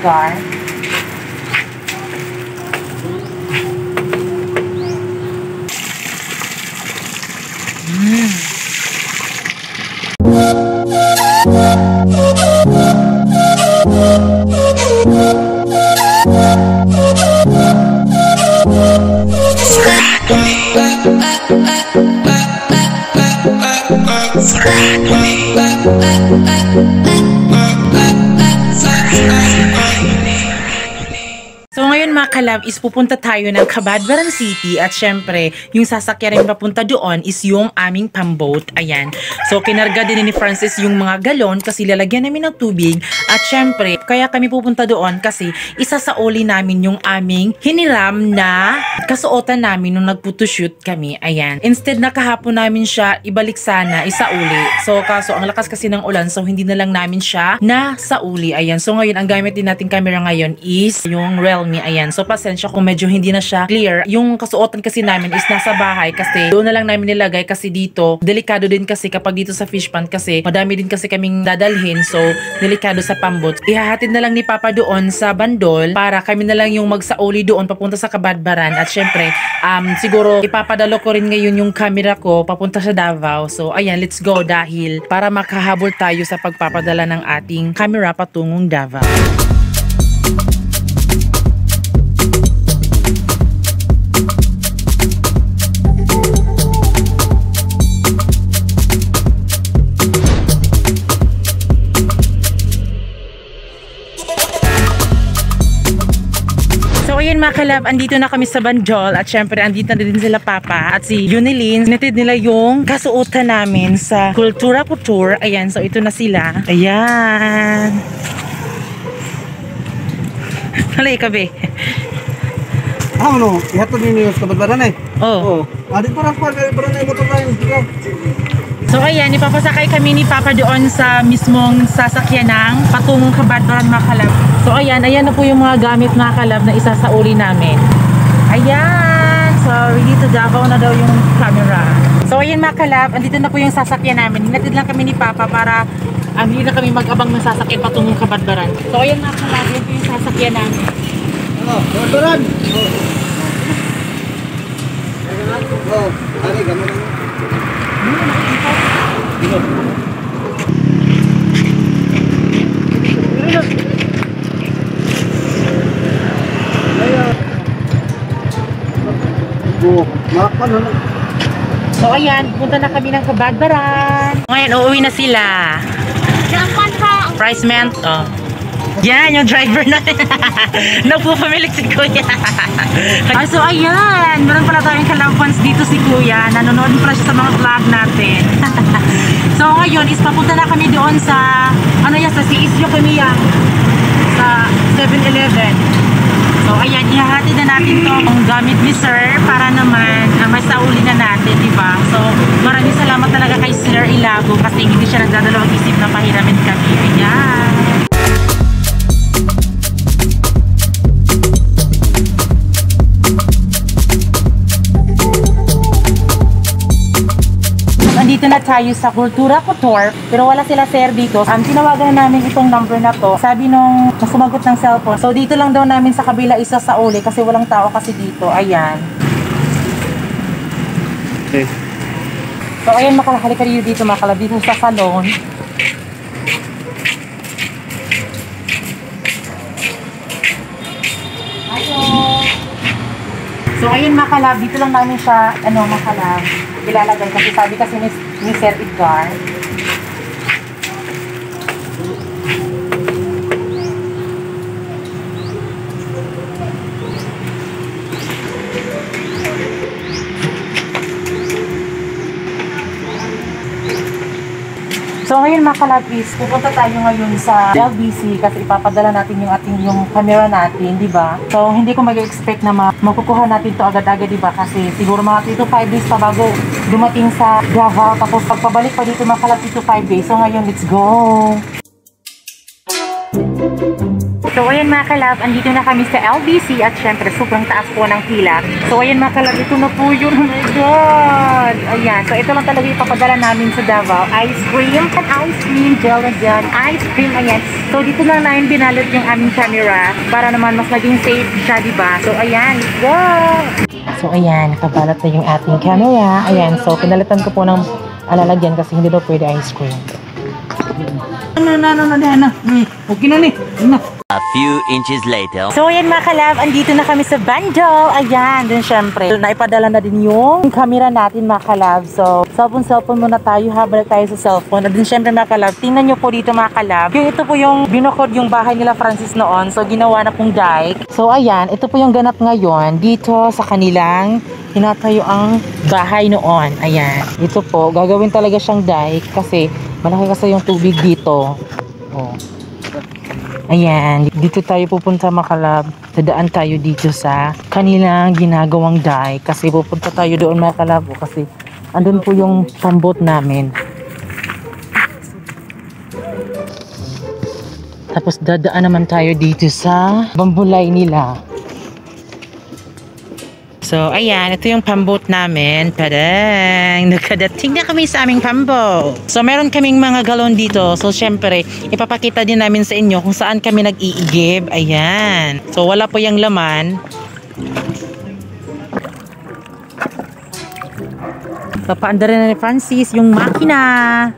Edgar. So ngayon mga kalab is pupunta tayo ng Cabadbaran City at syempre yung sasakyan rin papunta doon is yung aming pamboat. Ayan. So kinarga din ni Francis yung mga galon kasi lalagyan namin ng tubig at syempre kaya kami pupunta doon kasi isasauli namin yung aming hiniram na kasuotan namin nung nagphotoshoot kami. Ayan. Instead na kahapon namin siya ibalik sana, isauli. So kaso ang lakas kasi ng ulan so hindi na lang namin siya nasauli. Ayan. So ngayon ang gamit din nating camera ngayon is yung Realme. Ayan. So pasensya kung medyo hindi na siya clear. Yung kasuotan kasi namin is nasa bahay kasi doon na lang namin nilagay kasi dito delikado din kasi kapag dito sa fish pond kasi madami din kasi kaming dadalhin so delikado sa pambot. Ihahatid na lang ni Papa doon sa Bandol para kami na lang yung magsauli doon papunta sa Cabadbaran at syempre siguro ipapadalo ko rin ngayon yung camera ko papunta sa Davao. So ayan, let's go dahil para makahabol tayo sa pagpapadala ng ating camera patungong Davao. So ayun mga kalab, andito na kami sa Bandol at syempre andito na din sila Papa at si Junilyn. Sinitid nila yung kasuotan namin sa Kultura Couture. Ayan, so ito na sila. Ayan. Halay ka be. Ano? Ihatod ninyo sa Cabadbaran eh? Oo. Adit parang Cabadbaran na yung motor na yun. So ayan, ipapasakay kami ni Papa doon sa mismong sasakyan ng patungong Cabadbaran mga kalab. So ayan na po yung mga gamit mga kalab na isasauli namin. Ayan! So ready to Davao na daw yung camera. So ayan mga kalab, andito na po yung sasakyan namin. Hinatid lang kami ni Papa para hindi na kami mag-abang ng sasakyan patungong Cabadbaran. So ayan mga kalab, yun po yung sasakyan namin. Cabadbaran! Oh, hari gamit mo. So ayan, punta na kami ng Cabadbaran. Ngayon, uuwi na sila. Price ment. Oh. Yan, yung driver na. Nagpupamilik si Kuya. So ayan, meron pala tayong kalampans dito si Kuya. Nanonood pala siya sa mga vlog natin. So ngayon, is papunta na kami doon sa, sa Isyo Kamiya. Sa 7-Eleven. So ayan, ihahatid na natin tong gamit ni Sir para naman masauli na natin, diba? So maraming salamat talaga kay Sir Ilago kasi hindi siya nagdadalawang isip na pahiramin kami. Ayan. Andito na tayo sa Kultura Couture pero wala sila sir dito. Tinawagan namin itong number na to. Sabi nung sumagot ng cellphone. So dito lang daw namin sa kabila isa sa uli kasi walang tao kasi dito. Ayan. Okay. So ayan, makalahalik kayo dito makala dito sa salon. Hello. So ayun makalab, dito lang namin siya makalab ilalagay kasi sabi kasi ni Sir Edgar. So ngayon mga kalabis, pupunta tayo ngayon sa LBC kasi ipapadala natin yung camera natin, di ba? So hindi ko mag-expect na makukuha natin to agad-agad, di ba? Kasi siguro mga 3 to 5 days pa bago dumating sa Davao. Tapos pagpabalik pa dito mga kalabis 3 to 5 days. So ngayon, let's go! So ayan mga kalab, andito na kami sa LBC at syempre sobrang taas po ng pila. So ayan mga kalab, ito na po yun. Oh my God! Ayan, so ito lang talaga ipapadala namin sa Davao. Ice cream, gel na dyan, ice cream, ayan. So dito lang namin binalot yung aming camera para naman mas maging safe siya, diba? So ayan, let's go! So ayan, nakabalat na yung ating camera. Ayan, so pinalitan ko po ng alalagyan kasi hindi daw pwede ice cream. Okay na ni. A few inches later. So ayan mga kalab, andito na kami sa bundle. Ayan, din syempre naipadala na din yung camera natin mga kalab. So cellphone muna tayo, habal tayo sa cellphone. At din syempre mga kalab, tingnan nyo po dito mga kalab. Ito po yung binukod yung bahay nila Francis noon. So ginawa na pong dike. So ayan, ito po yung ganap ngayon dito sa kanilang tinatayo ang bahay noon. Ayan, ito po, gagawin talaga siyang dike kasi malaki kasi yung tubig dito. Oh. Ayan, dito tayo pupunta mga kalab. Dadaan tayo dito sa kanilang ginagawang dike kasi pupunta tayo doon mga kalab kasi andun po yung pambot namin. Tapos dadaan naman tayo dito sa bambulay nila. So, ayan, ito yung pambot namin. Padang, nakadating na kami sa aming pambot. So, meron kaming mga galon dito. So, syempre, ipapakita din namin sa inyo kung saan kami nag-iigib. Ayan. So, wala po yung laman. Papaanda rin na ni Francis yung makina.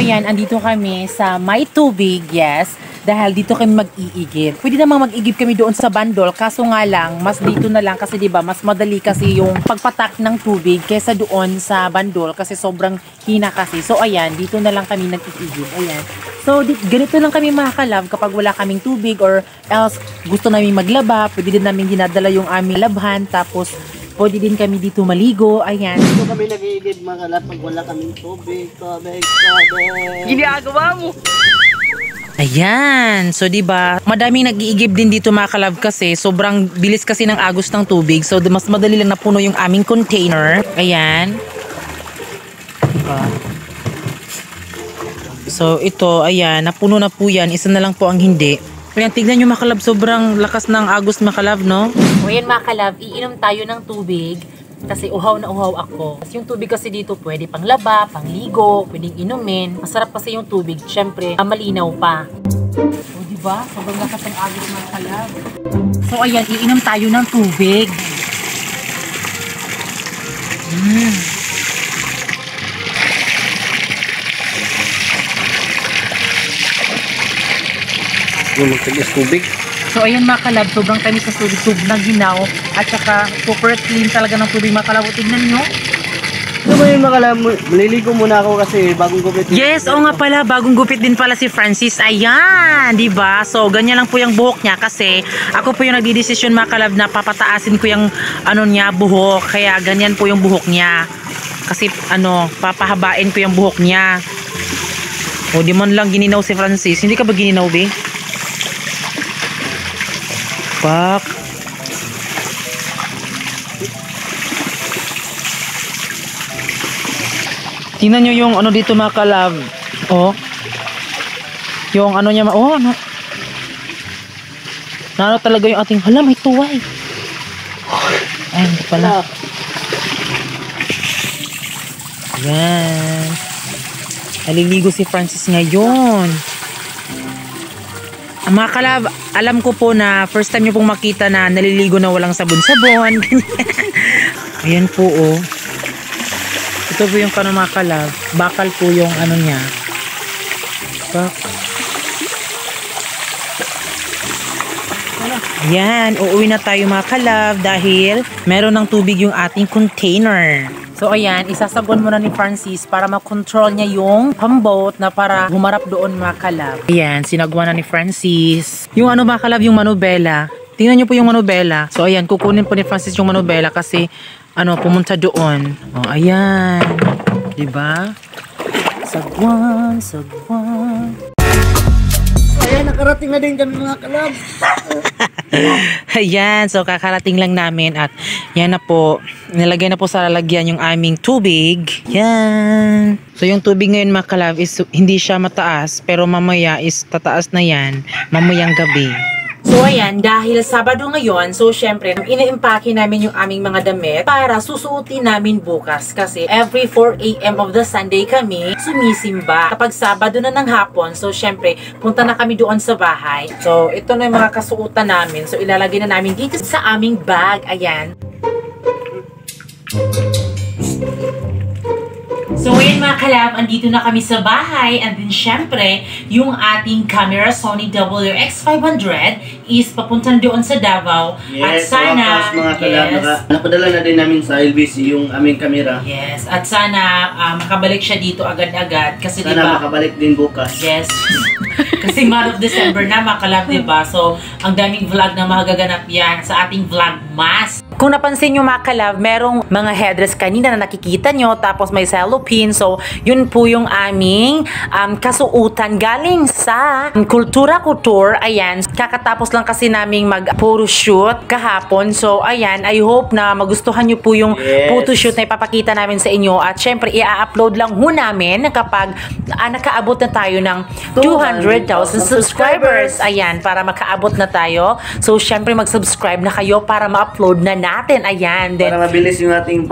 Ayan, andito kami sa May Tubig, yes. Dahil dito kami mag-iigib. Pwede namang mag-iigib kami doon sa bandol, kaso nga lang, mas dito na lang kasi 'di ba, mas madali kasi yung pagpatak ng tubig kaysa doon sa bandol kasi sobrang hina kasi. So ayan, dito na lang kami nag-iigib. Ayan. So ganito lang kami mga kalab kapag wala kaming tubig or else gusto namin maglaba, pwede din namin dinadala yung aming labhan tapos pwede din kami dito maligo. Ayan. Dito kami nag-iigib mga kalab pag wala kaming tubig. Ginagawa mo. Ayan. So, diba, madaming nag-iigib din dito mga kalab kasi sobrang bilis kasi ng agos ng tubig. So, mas madali lang napuno yung aming container. Ayan. Diba? So, ito, ayan, napuno na po yan. Isa na lang po ang hindi. Ayan, tignan nyo mga kalab, sobrang lakas ng agos mga kalab, no? O yan mga kalab, iinom tayo ng tubig. Kasi uhaw na uhaw ako. Kasi yung tubig kasi dito pwede pang laba, pang ligo, pwedeng inumin. Masarap kasi yung tubig, syempre, malinaw pa. O diba? Sobrang lakas ng agos mga kalab. So ayan, iinom tayo ng tubig. Yung magtagis tubig. So ayan mga kalab, sobrang tamis sa tubig, sobrang ginaw at saka super clean talaga ng tubig mga kalab. Tignan nyo. Ano ba yung mga kalab? Maliligo muna ako kasi bagong gupit. Yes, oo nga pala, bagong gupit din pala si Francis. Ayan, di ba? So ganyan lang po yung buhok niya kasi ako po yung nagdidesisyon mga kalab na papataasin ko yung ano niya, buhok. Kaya ganyan po yung buhok niya. Kasi papahabain ko yung buhok niya. O di man lang gininaw si Francis. Hindi ka ba gininaw, be? Pak. Tingnan nyo yung ano dito mga kalab. Oh. Yung ano niya. Oh, ano. Nano talaga yung ating. Hala, may tuway. Ay, hindi pala. Yan. Naliligo si Francis ngayon. Ang mga kalab, alam ko po na first time nyo pong makita na naliligo na walang sabon-sabon. Ayan po, oh. Ito po yung kano mga kalab. Bakal po yung ano niya. Ayan, uuwi na tayo mga kalab dahil meron ng tubig yung ating container. So ayan, isasabon muna ni Francis para makontrol niya yung pamboat na para humarap doon mga kalab. Ayan, sinagwa na ni Francis. Yung ano mga kalab, yung manubela. Tingnan niyo po yung manubela. So ayan, kukunin po ni Francis yung manubela kasi ano, pumunta doon. Oh, ayan. Diba? Sagwan, sagwan. Ayan, nakarating na din kami mga kalab. Ayan, so kakarating lang namin at yan na po, nilagay na po sa lalagyan yung aming tubig. Yan. So yung tubig ngayon mga kalab is hindi siya mataas pero mamaya is tataas na yan mamayang gabi. So ayan, dahil Sabado ngayon, so syempre, ina-impake namin yung aming mga damit para susuotin namin bukas. Kasi every 4 AM of the Sunday kami sumisimba. Kapag Sabado na ng hapon, so syempre, punta na kami doon sa bahay. So ito na yung mga kasuotan namin. So ilalagay na namin dito sa aming bag. Ayan. So ngayon mga kalab, andito na kami sa bahay and then syempre, yung ating camera Sony WX500 is papunta na doon sa Davao. At Yes, sana, mga kalab, napadala na din namin sa LBC yung aming kamera. yes, at sana makabalik siya dito agad-agad kasi Sana diba, makabalik din bukas. yes. Kasi month of December na mga kalab, diba? So, ang daming vlog na magaganap yan sa ating Vlogmas. Kung napansin nyo mga kalab, merong mga headdress kanina na nakikita nyo, tapos may cellophane. So, yun po yung aming kasuutan galing sa Kultura Couture. Ayan, kakatapos lang kasi naming mag-photoshoot kahapon. So, ayan, I hope na magustuhan nyo po yung photoshoot na ipapakita namin sa inyo. At syempre, i-upload lang ho namin kapag nakaabot na tayo ng 200,000 subscribers. Ayan, para makaabot na tayo. So, syempre, mag-subscribe na kayo para ma-upload na natin. Ayan. Then, Para mabilis yung ating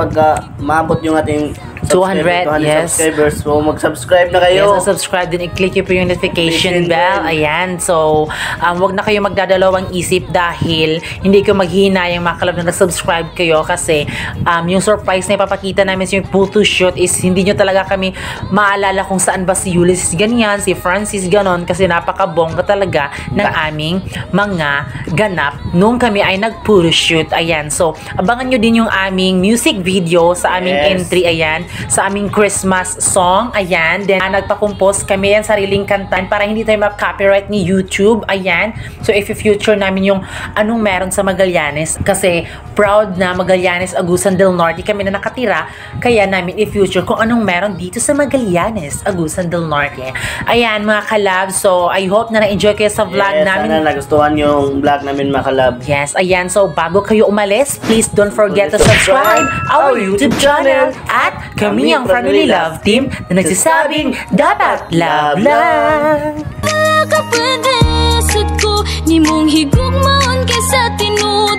maabot yung ating 200, yes. subscribers. So, mag-subscribe na kayo. yes, subscribe din. I-click nyo po yung notification bell. Ayan. So, wag na kayo magdadalawang isip dahil hindi ko maghihinayang mga kalab na nag-subscribe kayo kasi yung surprise na ipapakita namin sa yung photoshoot is hindi nyo talaga kami maalala kung saan ba si Ulysses ganyan, si Francis ganon kasi napakabongga talaga ng aming mga ganap nung kami ay nag-photoshoot. Ayan. So, abangan nyo din yung aming music video sa aming entry. Ayan. Sa aming Christmas song. Ayan. Then, nagpa-compose kami yan sariling kantan para hindi tayo ma-copyright ni YouTube. Ayan. So, if future namin yung anong meron sa Magallanes. Kasi, proud na Magallanes, Agusan del Norte kami na nakatira. Kaya namin i-future kung anong meron dito sa Magallanes, Agusan del Norte. Ayan, mga kalab. So, I hope na na-enjoy kayo sa vlog namin. Sana nagustuhan yung vlog namin mga kalab. Yes, ayan. So, bago kayo umalis, please don't forget to subscribe our YouTube channel at kami ang Family Love Team na nagsasabing dapat love lang. Wala ka pwede, sad ko, ni mong higugmaon kaysa tinuod.